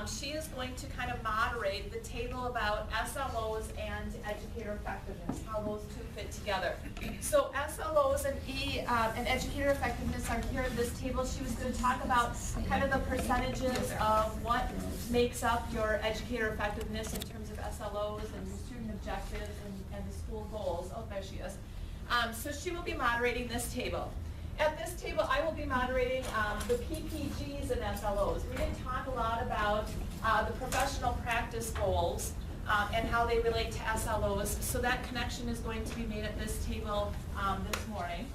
She is going to kind of moderate the table about SLOs and educator effectiveness, how those two fit together. So SLOs and educator effectiveness are here in this table. She was going to talk about kind of the percentages of what makes up your educator effectiveness in terms of SLOs and student objectives and the school goals. Oh, there she is. So she will be moderating this table. At this table, I will be moderating the PPGs and SLOs. We didn't talk a lot about the professional practice goals and how they relate to SLOs, so that connection is going to be made at this table this morning.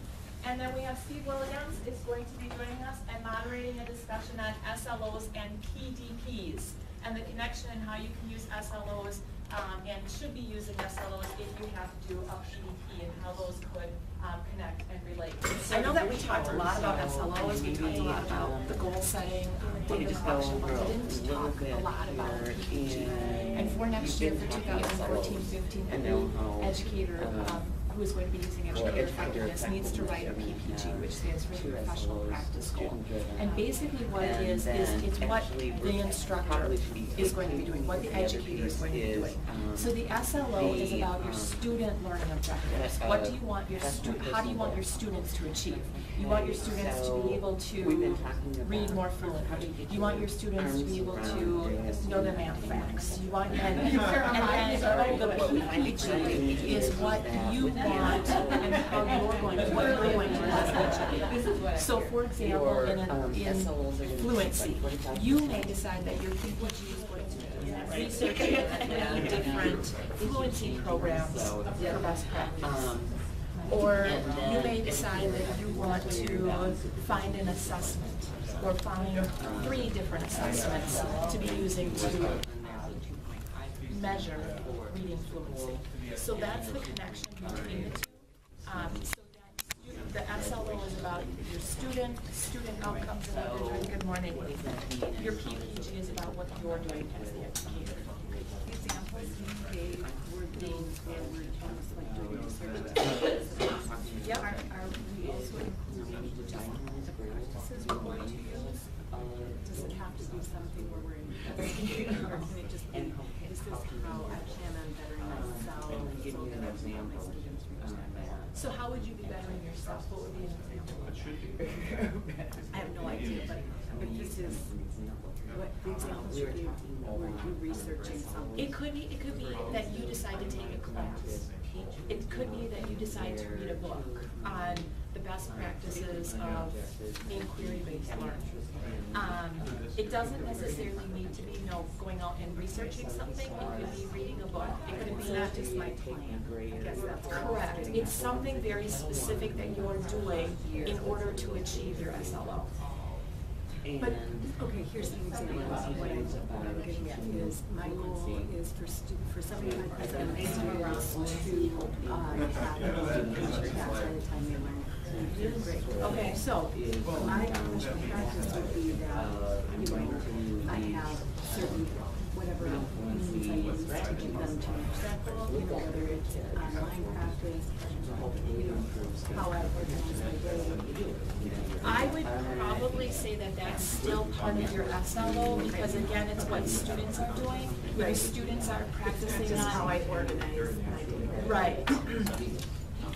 And then we have Steve Williams is going to be joining us and moderating a discussion on SLOs and PDPs and the connection and how you can use SLOs and should be using SLOs if you have to do a PDP and how those could connect and relate. I know that we talked a lot about SLOs, we talked a lot about the goal setting, data collection, but we didn't talk a lot about PPG. And for next year, for 2014-15, every educator who is going to be using educator effectiveness needs to write a PPG, which stands for professional practice goal. And basically what it is it's what the instructor is going to be doing, what the educator is going to be doing. So the SLO is about your student learning objectives. What do you want your how do you want your students to achieve? You want your students to be able to read more fluently. You want your students to be able to know their math facts. You want and the PPG is what you want and how you're going to what you're going to do. So for example, in fluency, you may decide that your PPG is going to be researching different fluency programs for best practice. Or you may decide that you want to find an assessment or find 3 different assessments to be using to measure reading fluency. So that's the connection between the two. So that the SLO is about your student outcomes and what they're doing. Good morning. Your PPG is about what you're doing as the educator. Examples you gave were things where we're almost like doing research. Yep. Are we also including just the practices we're going to use? Does it have to be something where we're investigating, or can it just be, this is how I plan on bettering myself so that I can help my students reach that goal? So how would you be bettering yourself? What would be an example? I have no idea, but this is what the examples you gave. Were you researching something? It could be that you decide to take a class. It could be that you decide to read a book on the best practices of inquiry-based learning. It doesn't necessarily need to be going out and researching something. It could be reading a book. It could be not just my plan. I guess that's correct. It's something very specific that you're doing in order to achieve your SLO. But okay, here's an example of what I'm getting at is my goal is for 75% of my students to have a teacher class by the time they learn grade. Okay, so my accomplishment practice would be that I have certain whatever means I use to get them to reach that goal, whether it's online practice, how I organize my day. I would probably say that that's still part of your SLO because again, it's what students are doing. Your students are practicing Just on how I organize my day. right.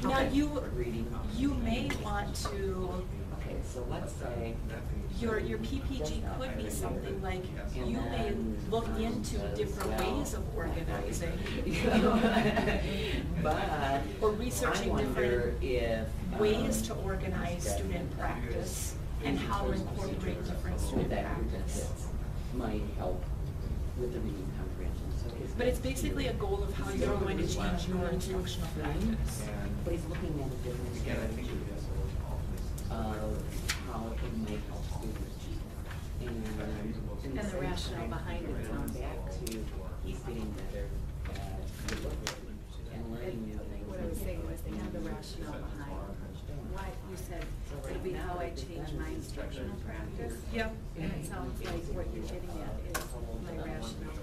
Now you may want to. Okay, so let's say Your PPG could be something like you may look into different ways of organizing, but or researching I wonder different if ways to organize student practice and how to incorporate different student practice. might help with the reading comprehension. So But it's basically a goal of how you're going to change your instructional practice. but he's looking at a different strategy of how it might help students. And the rationale behind it. Come back to he's getting better at delivering and learning new things. What I was saying was they have the rationale behind why you said it'll be how I change my instructional practice. Yep. And it sounds like what you're getting at is my rationale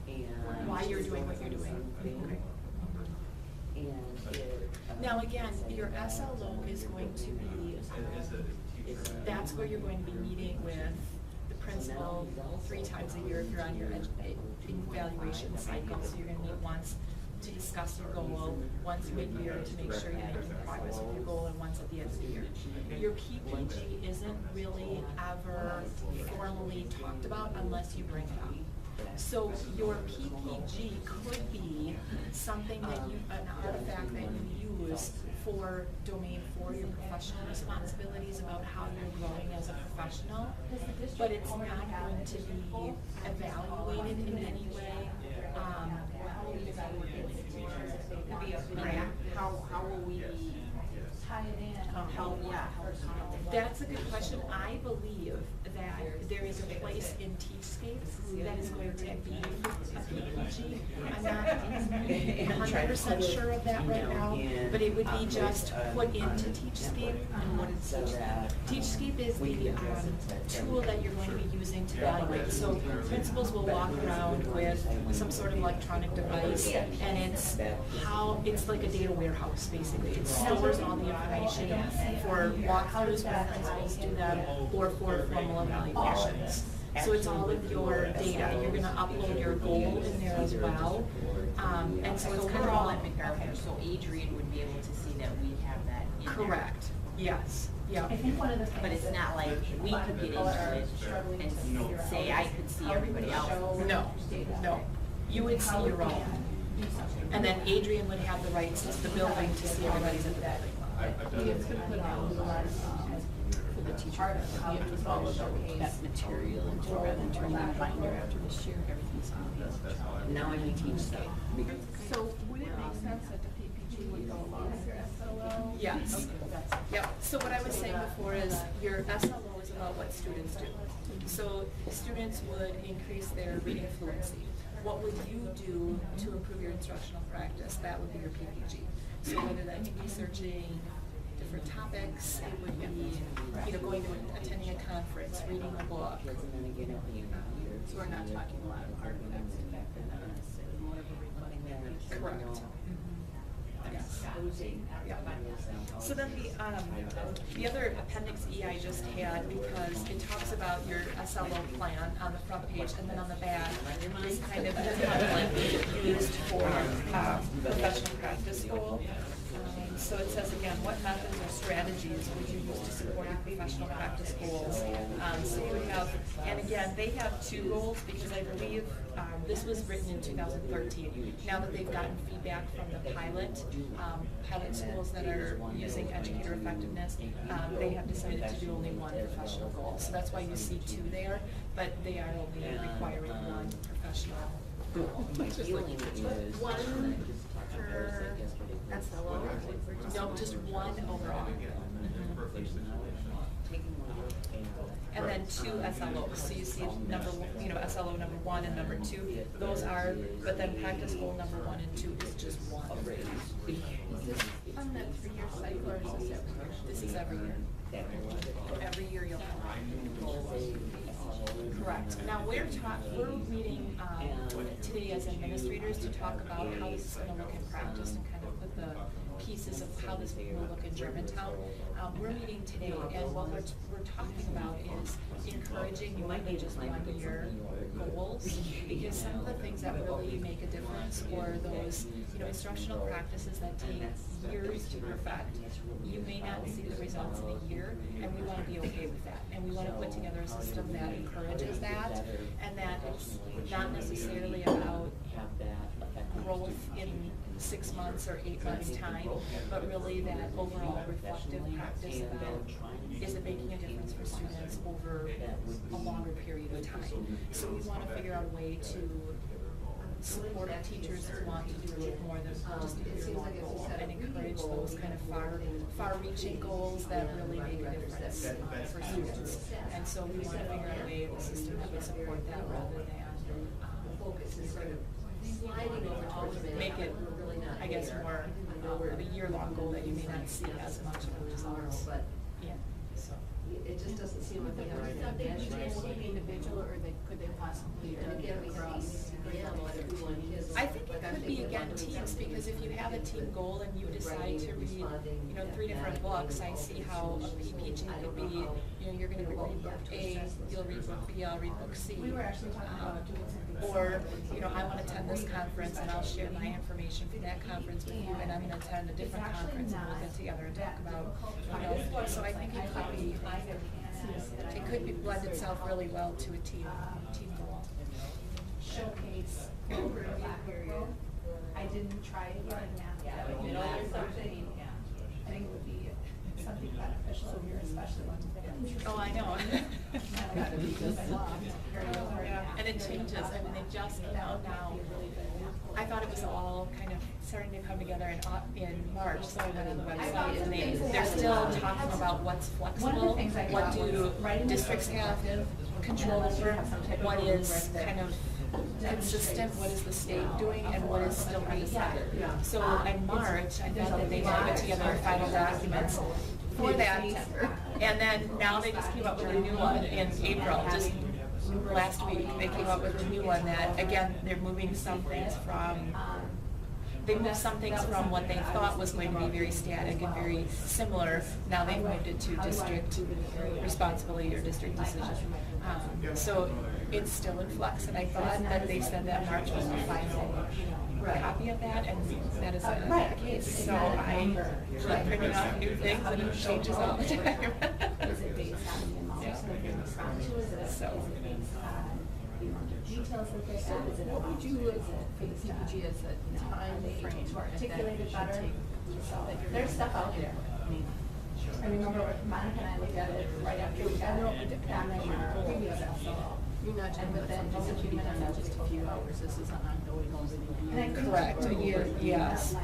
behind Why you're doing what you're doing. Okay. Now again, your SLO is going to be, that's where you're going to be meeting with the principal 3 times a year if you're on your evaluation cycle. So you're gonna meet once to discuss your goal, once mid-year to make sure you're making progress with your goal, and once at the end of the year. Your PPG isn't really ever formally talked about unless you bring it up. So your PPG could be something that an artifact that you use for domain 4, your professional responsibilities about how you're growing as a professional, but it's not going to be evaluated in any way. How will we tie it in? That's a good question. I believe that there is a place in Teachscape that is going to be a PPG. I'm not 100% sure of that right now, but it would be just put into Teachscape. Teachscape is the tool that you're going to be using to evaluate. So principals will walk around with some sort of electronic device, and it's like a data warehouse, basically. It stores all the information for walkthroughs when principals do them, or for formal evaluations. So it's all of your data. You're going to upload your goal in there as well. And so it's kind of all in McGrath. So Adrian would be able to see that we have that in there. Correct. Yes. Yeah. I think one of the things. But it's not like we could get into it and say I could see everybody else. No. You would see your own. And then Adrian would have the rights to the building to see everybody's at the building. For the teacher, we have to follow that material into rather than turning the binder after this year, everything's on the. Now I'm in Teachscape. So would it make sense that the PPG would go along with your SLO? Yes. Yep. So what I was saying before is your SLO is about what students do. So students would increase their reading fluency. What would you do to improve your instructional practice? That would be your PPG. So whether that's researching different topics, it would be, going to attending a conference, reading a book. So we're not talking a lot of artifacts back then, more of a rebutting that. Correct. Yes. Yeah. So then the other appendix E I just had, because it talks about your SLO plan on the front page, and then on the back is kind of a template used for professional practice goal. So it says again, what methods or strategies would you use to support your professional practice goals? So you have, and again, they have 2 goals, because I believe this was written in 2013. Now that they've gotten feedback from the pilot schools that are using educator effectiveness, they have decided to do only 1 professional goal. So that's why you see 2 there, but they are only requiring 1 professional goal. One per SLO? No, just 1 overall. And then 2 SLOs. So you see SLO number 1 and number 2. Those are, but then practice goal number 1 and 2 is just 1. Is this on that 3-year cycle, or is this every year? This is every year. Every year you'll have goals. Correct. Now we're meeting today as administrators to talk about how this is going to look in practice and kind of put the pieces of how this will look in Germantown. We're meeting today, and what we're talking about is encouraging more than just 1-year goals, because some of the things that really make a difference, or those instructional practices that take years to perfect, you may not see the results in a year, and we want to be okay with that. And we want to put together a system that encourages that, and that it's not necessarily about growth in 6 months or 8 months time, but really that overall reflective practice about, is it making a difference for students over a longer period of time. So we want to figure out a way to support our teachers who want to do more than just a one goal, and encourage those kind of far-reaching goals that really make a difference for students. And so we want to figure out a way, a system that would support that rather than make it, I guess, more of a year-long goal that you may not see as much of a result. Yeah. So. it just doesn't seem like they have So a they measure. just be individual, or could they possibly And again, we have across these grade grade level levels? everyone kids. I think it could be again teams, because if you have a team goal and you decide to read, 3 different books, I see how a PPG could be, you're gonna read book A, you'll read book B, I'll read book C. We were actually talking about doing something. Or, I wanna attend this conference and I'll share my information from that conference with you, and I'm gonna attend a different conference and we'll get together and talk about, so I think it could be blend itself really well to a team goal. Showcase over that period. I didn't try to get in math yet, but something, I think it would be something beneficial here, especially when they're. Oh, I know. Yeah. And it changes, they just came out now. I thought it was all kind of starting to come together in March, so I went on the website and they're still talking about what's flexible, what do districts have control over, what is kind of consistent, what is the state doing, and what is still undecided. So in March, I thought that they might put together final documents for that, and then now they just came up with a new one in April, just last week, they came up with a new one that, again, they're moving some things from, they moved some things from what they thought was going to be very static and very similar. Now they've moved it to district responsibility or district decision. So it's still in flux, and I thought that they said that March was the final copy of that, and that is not the case. So I keep printing out new things, and it changes all the time. Is it based on the amount that they're responding to, is it based on the amount of details that they add, is it what would you look for the PPG as a time frame to articulate it better? So there's stuff out there. I remember Monica and I looked at it right after we got it, and then our previous SLO. You're not talking about something that can be done in just a few hours, this is an ongoing already. Correct, a year, yes.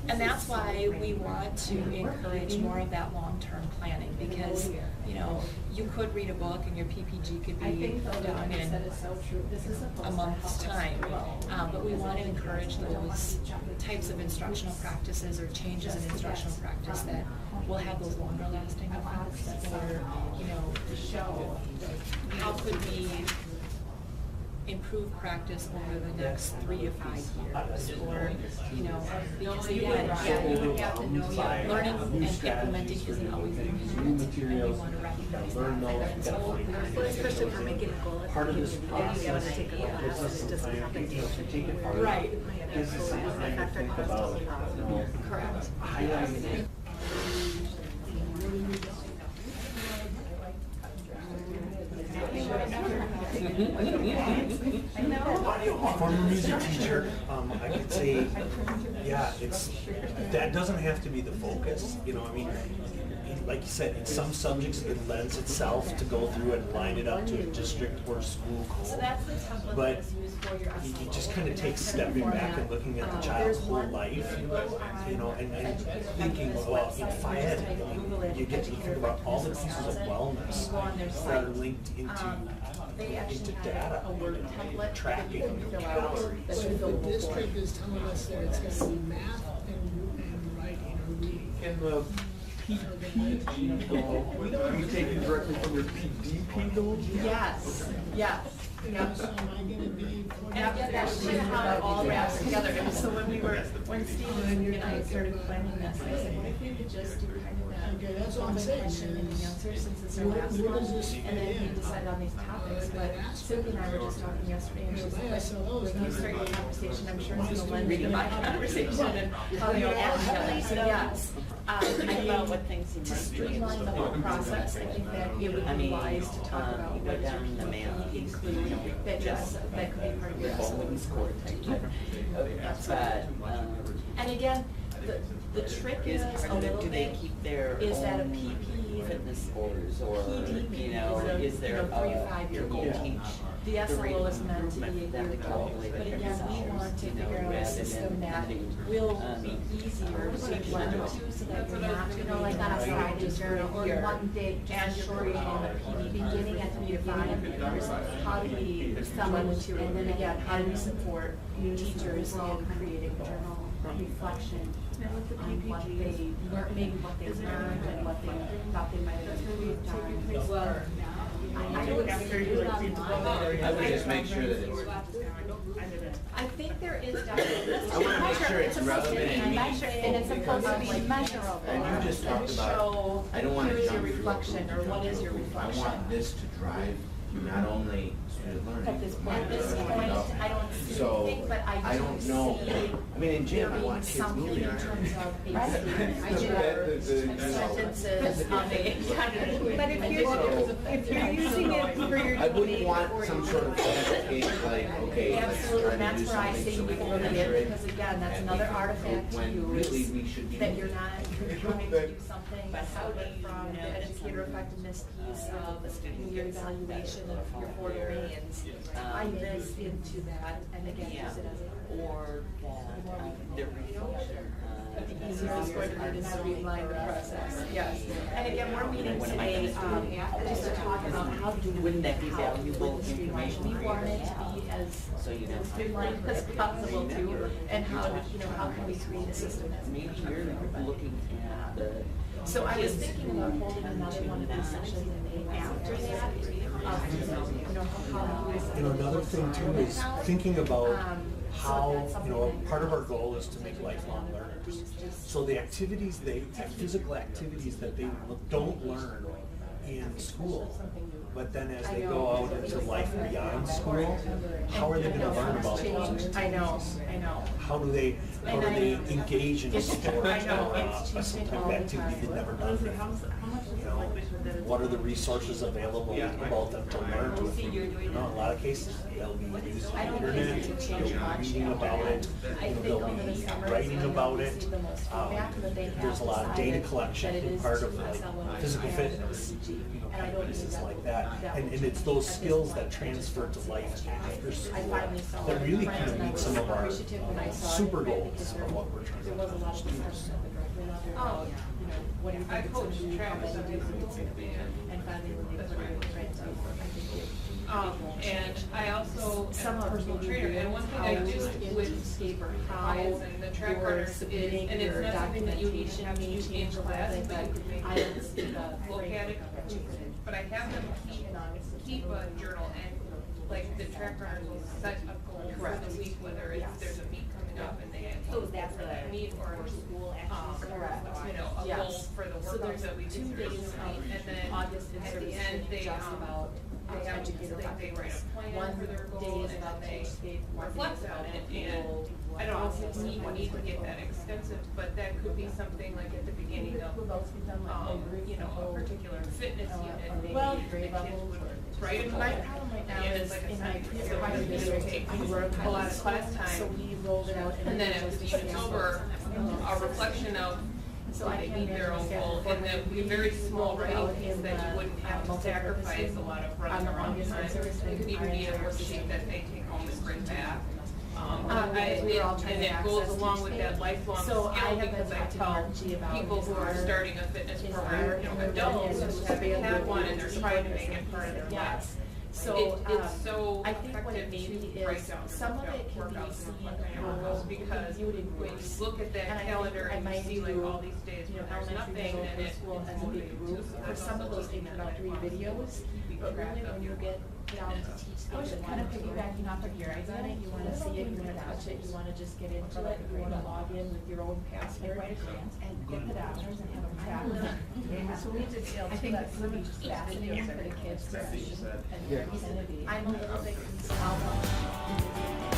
And that's why we want to encourage more of that long-term planning, because, you could read a book and your PPG could I be think though, done that in said it's so true, this is a month's time. But we want to encourage those types of instructional practices or changes in instructional practice that will have those longer lasting effects, or, show how could we improve practice over the next 3 to 5 years, or, because again, you have to know your learning and implementing isn't always immediate, and we want to recognize that. So, Especially for making a goal. Part of this You process gotta take a class, it doesn't happen. take it farther. Right. This is about, correct. highlighting. Former music teacher, I could say, yeah, that doesn't have to be the focus, like you said, in some subjects, it lends itself to go through and line it up to a district or school So goal. that's the template But that's used for your you just kind of take stepping back and looking at the child's whole life, and thinking, well, if I had, you get to think about all the pieces of wellness that are linked into data, tracking, calories. But the district is telling us that it's gonna be math and writing or reading. And the PPG goal, are you taking directly from your PDP goal? Yes, yes. Yep. So am I gonna be? And again, that's kind of how it all wraps together. And so when Steve and I started planning this, I said, what if we could just do kind of that? Okay, that's what I'm one saying. question and the answer, since it's our Where- last where one. does this And then fit we in? decided on these topics, but Cindy and I were just talking yesterday, and she's like, when you start your conversation, I'm sure it's gonna lend to my conversation and how they all add together. So yes. I think about what things you to might do. streamline the whole process, I think that it would I be mean, wise to talk about you go what down the you mail, include, that just, that could be part of your Golden SLO. score type. But, And again, the trick is a little do they bit, keep their is that a own PP fitness scores, or, PD is there a, 3 to 5 year can goal. you teach The rate SLO of is meant to be a improvement year them to goal, calculate but it again, we themselves, want to you know, figure out a rather system than that limiting, will be easier to blend to, so that you're not, like on a Friday journal, or one day, and short beginning at 3 to 5 years. How do we sum it to, and then again, how do we support teachers in creating journal reflection on what they learned, maybe what they learned and what they thought they might have improved on. Well, I don't see it on mine. I would just make sure that it's, I think there is definitely. I wanna make sure it's relevant and meaningful. And it's supposed to be measurable. And you just talked about, Show, I don't wanna here's your jump through. reflection, or what is your I reflection? want this to drive not only student learning. At this but point, development. I don't see So, anything, but I do don't know, see I mean, in there gym, I being want kids something moving. in terms of a Right. sentences of a. But if you're using it for your. I wouldn't want some sort of classification like, okay, let's Absolutely, try and to that's do where I something say so you we can hold it measure in, it. because again, that's and another make it artifact to when really use, we should be. that you're not trying to do something separate from the educator effectiveness piece of your evaluation of your four domains. Tie this into that, and again, Yeah, use it as a. or that, the reflection, The easiest way to do it is streamline the process, yes. And again, we're meeting What am I today, gonna just to talk about how do we. Wouldn't that be how valuable would streamline. information We for you want to it to have? be as So you know. streamlined as possible too, and how, how can we create a system that's. Maybe you're looking at the. So I was thinking about holding another one of these sessions in May after that, You know, another thing too is thinking about how, you know, part of our goal is to make lifelong learners. So the activities physical activities that they don't learn in school, but then as they go out into life beyond school, how are they gonna learn about those? I know. How do they engage in a sport I know, or it's some changing type all of the activity time. they've never done before? You know, what are the resources available about them to learn with? You know, in a lot of cases, they'll be using the internet, they'll be reading about it, they'll be writing about it. There's a lot of data collection in part of like physical fitness, you know, kind of pieces like that. And it's those skills that transfer to life after school that really kind of meet some of our super goals of what we're trying to There was a lot of accomplish. discussion at the director level about, what do you think it's gonna be, how many do you think it's gonna be? And finally, when they put it in print, I think it. And I also Some am a of personal the trainer, and one thing I do with guys and the track runners is, and it's not something that you need to have to do in class, but you could maybe look at it, but I have them keep a journal, and like the track runners will set a goal for the week, whether it's, there's a meet coming up and they So is that for that meet, or school Correct. you know, a goal for the So workouts there's that we do 2 through days the week, and then August in at service the end, they, just about they have, educator they write a plan One for their day goal, is and about then they landscape, one day reflect is on about it, people, and I don't know if you need to get that extensive, but that could be something like at the beginning of, you know, a particular fitness unit, maybe Well, the grade kids levels would or. write a goal. My problem right now And is it's like a in my sentence, career, so my district, we we were were a lot of class time. So we rolled it out. And then if the student's over, a reflection of, So so I they can't meet their own understand goal, what and then we be very small rolled out writing piece in that you the, wouldn't have to multi-purpose sacrifice a lot of running on the around longest time. service It could even be a entire worksheet that they take home and bring back. we were all trying And to it goes access along each with thing. that lifelong So I skill, have been because I talking to tell Archie about people who are his starting a fitness his program, art, you know, and adults his who haven't had availability one and they're to trying to focus make and it part of their yes. life. So, It's so I think what it effective maybe to write is, down some of it can be workouts seen and reflect on your goals, because viewed in when you groups. look at that And I think calendar I and you might see like do, all these days you know, where there's elementary, nothing, middle, and it school it's as a big motivating group. too, so For there's some of also those taking that introductory lifelong videos, keeping but track really of when you your get down to teach I was things, kind of piggybacking off of your idea. on it, you wanna see it, you wanna touch it, you wanna just get into it, you wanna log in with your own password. Write a grant and get the dollars and have them track. So we did feel. I think that's really fascinating for the kids to see. And they're gonna be. I'm a little bit concerned.